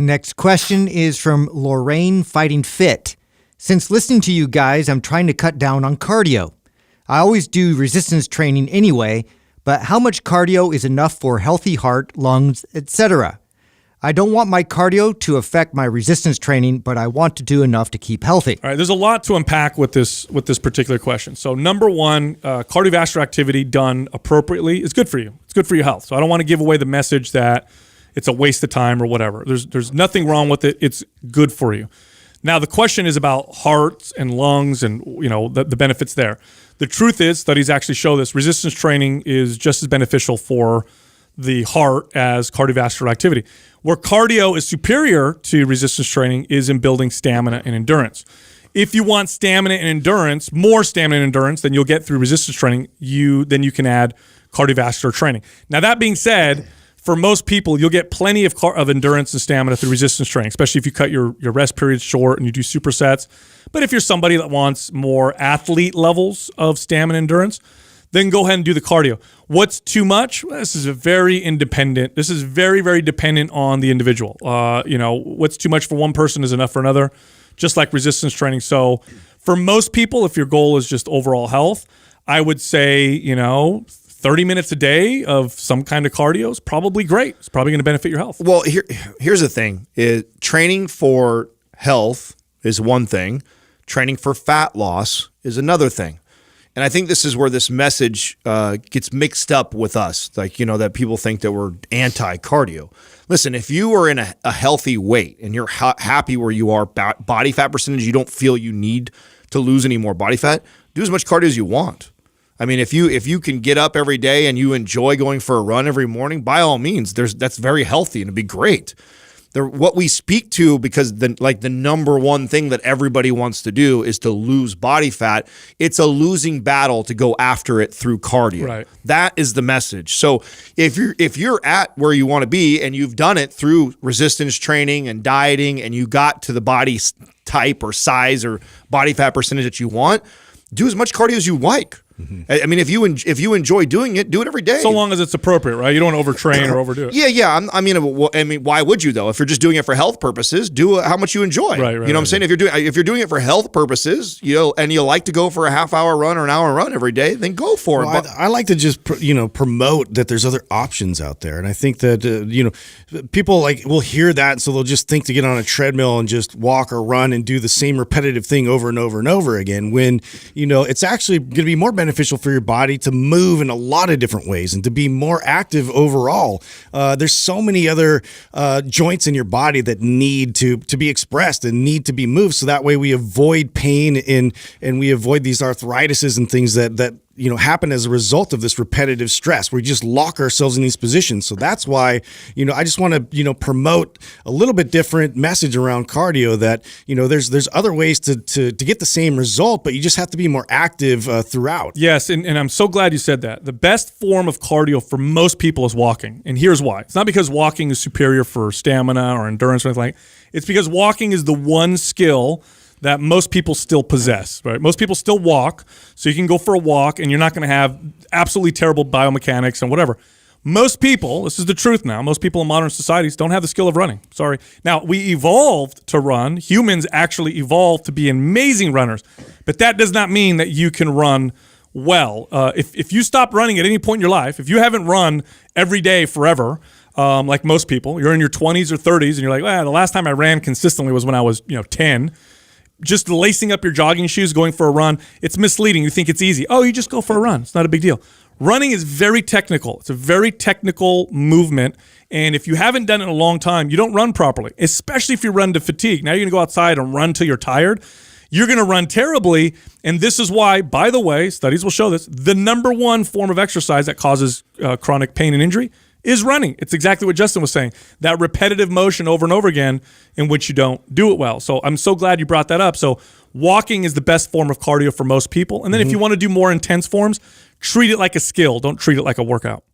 Next question is from Lorraine Fighting Fit. Since listening to you guys, I'm trying to cut down on cardio. I always do resistance training anyway, but how much cardio is enough for healthy heart, lungs, etc.? I don't want my cardio to affect my resistance training, but I want to do enough to keep healthy. All right, there's a lot to unpack with this particular question. So number one, cardiovascular activity done appropriately is good for you. It's good for your health. So I don't want to give away the message that it's a waste of time or whatever. There's nothing wrong with it. It's good for you. Now the question is about hearts and lungs and the benefits there. The truth is, studies actually show this. Resistance training is just as beneficial for the heart as cardiovascular activity. Where cardio is superior to resistance training is in building stamina and endurance. If you want stamina and endurance, more stamina and endurance than you'll get through resistance training, then you can add cardiovascular training. Now that being said, for most people, you'll get plenty of endurance and stamina through resistance training, especially if you cut your rest periods short and you do supersets. But if you're somebody that wants more athlete levels of stamina and endurance, then go ahead and do the cardio. What's too much? Well, this is very, very dependent on the individual. What's too much for one person is enough for another, just like resistance training. So for most people, if your goal is just overall health, I would say, 30 minutes a day of some kind of cardio is probably great. It's probably going to benefit your health. Well, here's the thing. Training for health is one thing. Training for fat loss is another thing. And I think this is where this message gets mixed up with us, that people think that we're anti-cardio. Listen, if you are in a healthy weight and you're happy where you are, body fat percentage, you don't feel you need to lose any more body fat, do as much cardio as you want. I mean, if you can get up every day and you enjoy going for a run every morning, by all means, that's very healthy and it'd be great. What we speak to, because the number one thing that everybody wants to do is to lose body fat. It's a losing battle to go after it through cardio. Right. That is the message. So if you're at where you want to be and you've done it through resistance training and dieting and you got to the body type or size or body fat percentage that you want, do as much cardio as you like. Mm-hmm. I mean, if you enjoy doing it, do it every day. So long as it's appropriate, right? You don't want to overtrain or overdo it. Yeah. I mean, why would you though? If you're just doing it for health purposes, do how much you enjoy. Right. You know what I'm saying? If you're doing it for health purposes, and you like to go for a half-hour run or an hour run every day, then go for it. I like to just promote that there's other options out there, and I think that people will hear that, so they'll just think to get on a treadmill and just walk or run and do the same repetitive thing over and over and over again. When it's actually going to be more beneficial for your body to move in a lot of different ways and to be more active overall. There's so many other joints in your body that need to be expressed and need to be moved, so that way we avoid pain and we avoid these arthritises and things that happen as a result of this repetitive stress. We just lock ourselves in these positions. So that's why, I just want to, promote a little bit different message around cardio that, there's other ways to get the same result, but you just have to be more active throughout. Yes, and I'm so glad you said that. The best form of cardio for most people is walking. And here's why. It's not because walking is superior for stamina or endurance or anything like that. It's because walking is the one skill that most people still possess, right? Most people still walk, so you can go for a walk and you're not going to have absolutely terrible biomechanics and whatever. Most people, this is the truth now, most people in modern societies don't have the skill of running. Sorry. Now, we evolved to run. Humans actually evolved to be amazing runners, but that does not mean that you can run well. If you stop running at any point in your life, if you haven't run every day forever, like most people, you're in your 20s or 30s and you're like, the last time I ran consistently was when I was 10. Just lacing up your jogging shoes, going for a run, it's misleading. You think it's easy. Oh, you just go for a run. It's not a big deal. Running is very technical. It's a very technical movement. And if you haven't done it in a long time, you don't run properly, especially if you run to fatigue. Now you're going to go outside and run till you're tired. You're going to run terribly. And this is why, by the way, studies will show this, the number one form of exercise that causes chronic pain and injury is running. It's exactly what Justin was saying. That repetitive motion over and over again in which you don't do it well. So I'm so glad you brought that up. So walking is the best form of cardio for most people. And then if you want to do more intense forms, treat it like a skill. Don't treat it like a workout.